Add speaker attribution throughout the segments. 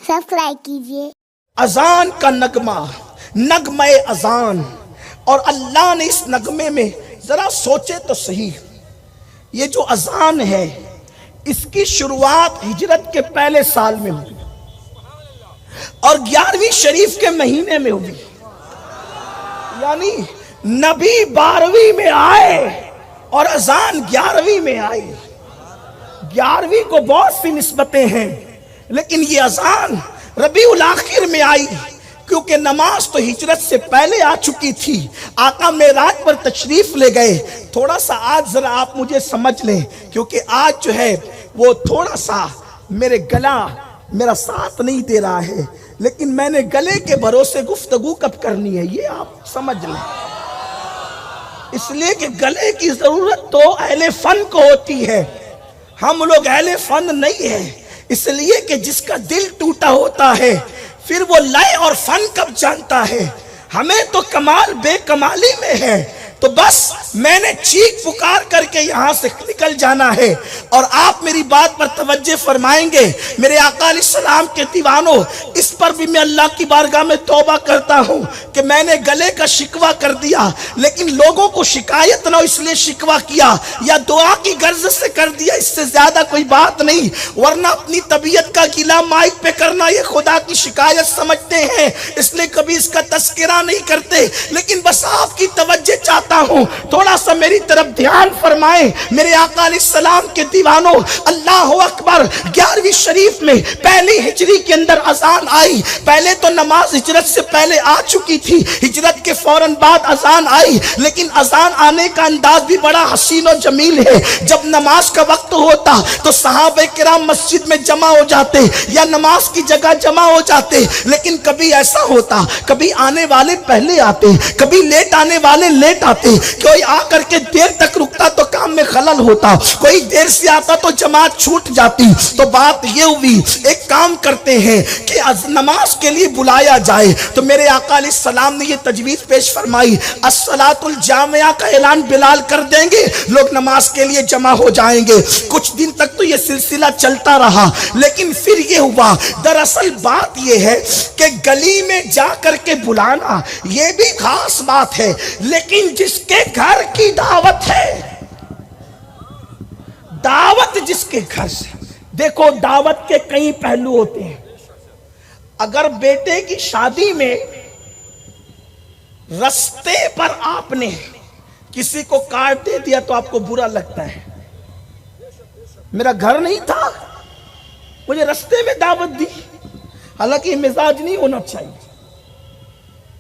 Speaker 1: Subscribe कीजिए।
Speaker 2: अजान का नगमा, नगमे अजान, और अल्लाह ने इस नगमे में जरा सोचे तो सही, ये जो अजान है इसकी शुरुआत हिजरत के पहले साल में हुई और 11वीं शरीफ के महीने में हुई। यानी नबी 12वीं में आए और अजान 11वीं में आई। 11वीं को बहुत सी निस्बतें हैं, लेकिन ये अजान रबीउल आखिर में आई, क्योंकि नमाज तो हिजरत से पहले आ चुकी थी। आका मेराज पर तशरीफ ले गए। थोड़ा सा आज जरा आप मुझे समझ लें, क्योंकि आज जो है वो थोड़ा सा मेरा साथ नहीं दे रहा है, लेकिन मैंने गले के भरोसे गुफ्तगू कब करनी है ये आप समझ लें। इसलिए कि गले की जरूरत तो अहले फन को होती है, हम लोग अहले फन नहीं है। इसलिए कि जिसका दिल टूटा होता है फिर वो लय और फन कब जानता है। हमें तो कमाल बेकमाली में है, तो बस मैंने चीख पुकार करके यहां से निकल जाना है। और आप मेरी बात पर तवज्जो फरमाएंगे। मेरे आका अलैहिस्सलाम के दीवानों, इस पर भी मैं अल्लाह की बारगाह में तौबा करता हूं कि मैंने गले का शिकवा कर दिया, लेकिन लोगों को शिकायत ना हो इसलिए शिकवा किया, या दुआ की गर्ज से कर दिया, इससे ज्यादा कोई बात नहीं। वरना अपनी तबीयत का गिला माइक पे करना ये खुदा की शिकायत समझते हैं, इसलिए कभी इसका तस्करा नहीं करते। लेकिन बस आपकी तवज्जो चाहता हूं, थोड़ा सा मेरी तरफ ध्यान फरमाएं। मेरे आका अलैहिस्सलाम के दीवानों, अल्लाह अकबर, 11वीं शरीफ में पहली हिजरी के अंदर अजान आई। पहले तो नमाज हिजरत से पहले आ चुकी थी, हिजरत के फौरन बाद अजान आई, लेकिन अजान आने का अंदाज भी बड़ा हसीन और जमील है। जब नमाज का वक्त होता तो सहाबे किराम मस्जिद में जमा हो जाते या नमाज की जगह जमा हो जाते। लेकिन कभी ऐसा होता, कभी आने वाले पहले आते, कभी लेट आने वाले लेट आते, कोई आकर के देर तक रुकता तो काम में खलल होता, कोई देर से आता तो जमात छूट जाती। तो बात ये हुई, एक काम करते हैं कि नमाज के लिए बुलाया जाए। तो मेरे आका अलैहिस्सलाम ने ये तजवीज पेश फरमाई, अस्सलातुल जामिया का ऐलान बिलाल कर देंगे, लोग नमाज के लिए जमा हो जाएंगे। कुछ दिन तक तो ये सिलसिला चलता रहा, लेकिन फिर ये हुआ। दरअसल बात ये है कि गली में जा करके बुलाना ये भी खास बात है, लेकिन जिसके घर की दावत है, दावत जिसके घर से, देखो दावत के कई पहलू होते हैं। अगर बेटे की शादी में रास्ते पर आपने किसी को कार्ड दे दिया तो आपको बुरा लगता है। मेरा घर नहीं था, मुझे रास्ते में दावत दी। हालांकि ये मिजाज नहीं होना चाहिए,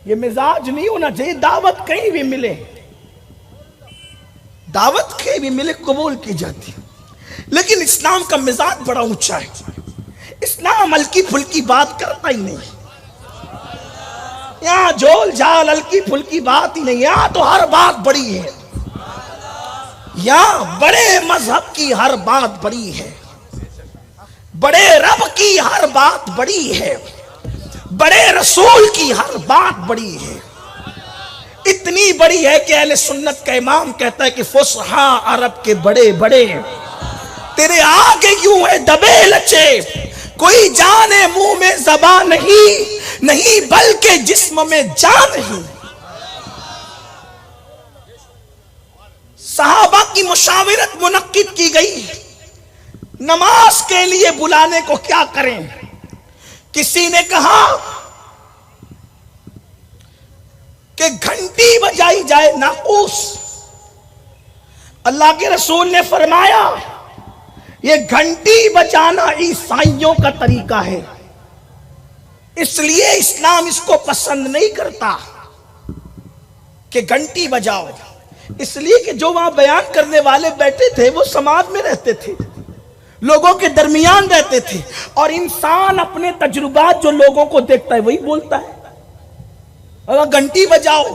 Speaker 2: ये मिजाज नहीं होना चाहिए। दावत कहीं भी मिले, दावत कहीं भी मिले कबूल की जाती है, लेकिन इस्लाम का मिजाज बड़ा ऊंचा है। इस्लाम हल्की फुल्की बात करता ही नहीं, यहाँ झोल झाल हल्की फुल्की बात ही नहीं, यहाँ तो हर बात बड़ी है। यहाँ बड़े मजहब की हर बात बड़ी है, बड़े रब की हर बात बड़ी है, बड़े रसूल की हर बात बड़ी है। इतनी बड़ी है कि अहले सुन्नत का इमाम कहता है कि फुसहा अरब के बड़े बड़े तेरे आगे यूं है दबे लचे, कोई जाने मुंह में ज़बान नहीं बल्कि जिस्म में जान नहीं। सहाबा की मुशावरत मुनक्किद की गई, नमाज के लिए बुलाने को क्या करें। किसी ने कहा कि घंटी बजाई जाए नाकूस। अल्लाह के रसूल ने फरमाया ये घंटी बजाना ईसाइयों का तरीका है, इसलिए इस्लाम इसको पसंद नहीं करता कि घंटी बजाओ। इसलिए कि जो वहां बयान करने वाले बैठे थे वो समाज में रहते थे, लोगों के दरमियान रहते थे, और इंसान अपने तजुर्बात जो लोगों को देखता है वही बोलता है। अगर घंटी बजाओ,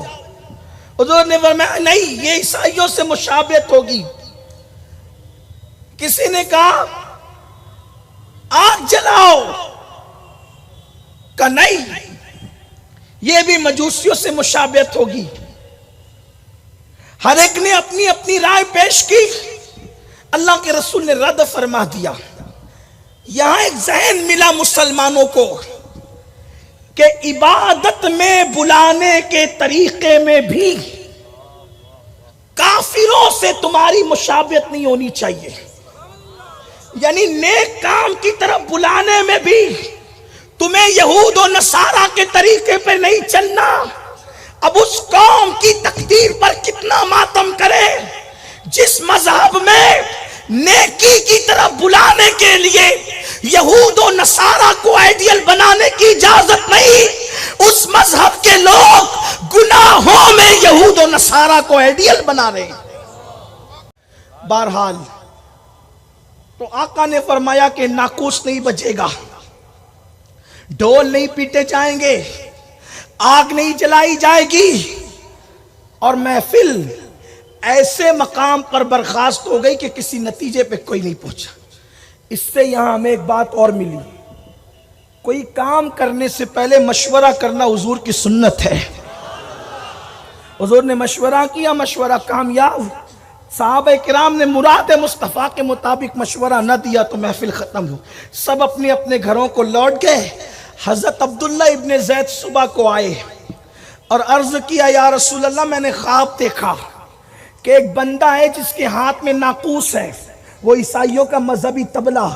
Speaker 2: हुजूर ने फरमाया नहीं ये ईसाइयों से मुशाबहत होगी। किसी ने कहा आग जलाओ, का नहीं ये भी मजूसियों से मुशाबहत होगी। हर एक ने अपनी अपनी राय पेश की, अल्लाह के रसूल ने रद्द फरमा दिया। یہاں ایک ذہن ملا مسلمانوں کو کہ عبادت میں بلانے کے طریقے میں بھی کافروں سے تمہاری مشابہت نہیں ہونی چاہیے. یعنی نیک کام کی طرف بلانے میں بھی تمہیں یہود و نصارہ کے طریقے پہ نہیں چلنا. اب اس قوم کی تقدیر پر کتنا ماتم کرے جس مذہب میں نیکی کی طرف بلانے کے لیے یہود و نصارہ کو آئیڈیل بنانے کی اجازت نہیں، اس مذہب کے لوگ گناہوں میں یہود و نصارہ کو آئیڈیل بنا رہے ہیں. بہرحال تو آقا نے فرمایا کہ ناقوس نہیں بجے گا، ڈھول نہیں پیٹے جائیں گے، آگ نہیں جلائی جائے گی، اور محفل ایسے مقام پر برخاست ہو گئی کہ کسی نتیجے پہ کوئی نہیں پہنچا. اس سے یہاں ہمیں ایک بات اور ملی، کوئی کام کرنے سے پہلے مشورہ کرنا حضور کی سنت ہے. حضور نے مشورہ کیا، مشورہ کامیاب. صحابہ کرام نے مراد مصطفیٰ کے مطابق مشورہ نہ دیا تو محفل ختم ہو، سب اپنے اپنے گھروں کو لوٹ گئے. حضرت عبداللہ ابن زید صبح کو آئے اور عرض کیا، یا رسول اللہ میں نے خواب دیکھا کہ ایک بندہ ہے جس کے ہاتھ میں ناقوس ہے، وہ عیسائیوں کا مذہبی طبلہ،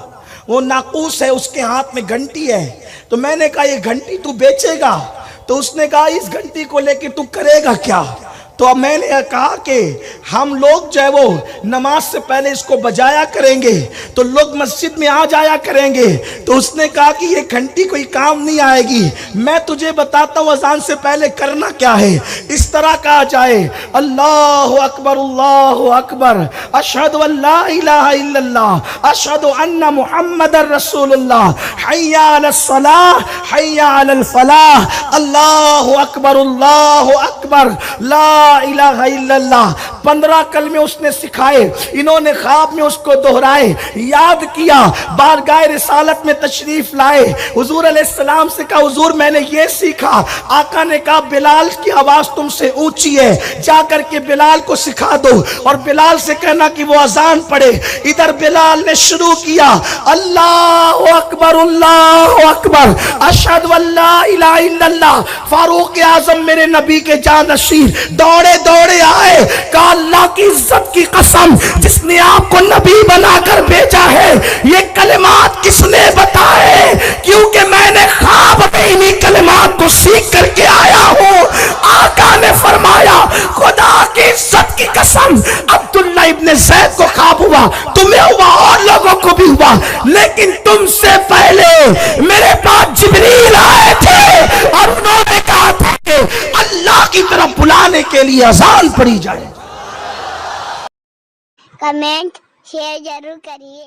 Speaker 2: وہ ناقوس ہے، اس کے ہاتھ میں گھنٹی ہے. تو میں نے کہا یہ گھنٹی تو بیچے گا؟ تو اس نے کہا اس گھنٹی کو لے کے تو کرے گا کیا؟ تو اب میں نے کہا کہ ہم لوگ جو ہے وہ نماز سے پہلے اس کو بجایا کریں گے تو لوگ مسجد میں آ جایا کریں گے. تو اس نے کہا کہ یہ گھنٹی کوئی کام نہیں آئے گی، میں تجھے بتاتا ہوں اذان سے پہلے کرنا کیا ہے. اس طرح کہا جائے، اللہ اکبر اللہ اکبر، اشہد ان لا الہ الا اللہ، اشہد ان محمد رسول اللہ، حی علی الصلاۃ حی علی الفلاح، اللہ اکبر لا الہ الا اللہ. 15 کلمے اس نے سکھائے، انہوں نے خواب میں اس کو دہرائے، یاد کیا، بارگاہ رسالت میں تشریف لائے، حضور علیہ السلام سے کہا حضور میں نے یہ سیکھا. آقا نے کہا بلال کی آواز تم سے اونچی ہے، جا کر کے بلال کو سکھا دو اور بلال سے کہنا کہ وہ اذان پڑھے. ادھر بلال نے شروع کیا، اللہ اکبر، اشہد ان لا الہ الا اللہ. فاروق اعظم میرے نبی کے جانشین دوڑے آئے، کہا اللہ کی عزت کی قسم جس نے آپ کو نبی بنا کر بھیجا ہے، یہ کلمات کس نے بتائے؟ کیونکہ میں نے خواب میں انہی کلمات کو سیکھ کر کے آیا ہوں. آقا نے فرمایا خدا کی عزت کی قسم عبداللہ ابن زید کو خواب ہوا، تمہیں ہوا اور لوگوں کو بھی ہوا، لیکن تم سے پہلے میرے پاس جبریل آئے تھے اور انہوں نے کہا تھا کہ اللہ کی طرف بلانے کے لیے اذان پڑھی جائے.
Speaker 1: کمنٹ شیئر ضرور کریے.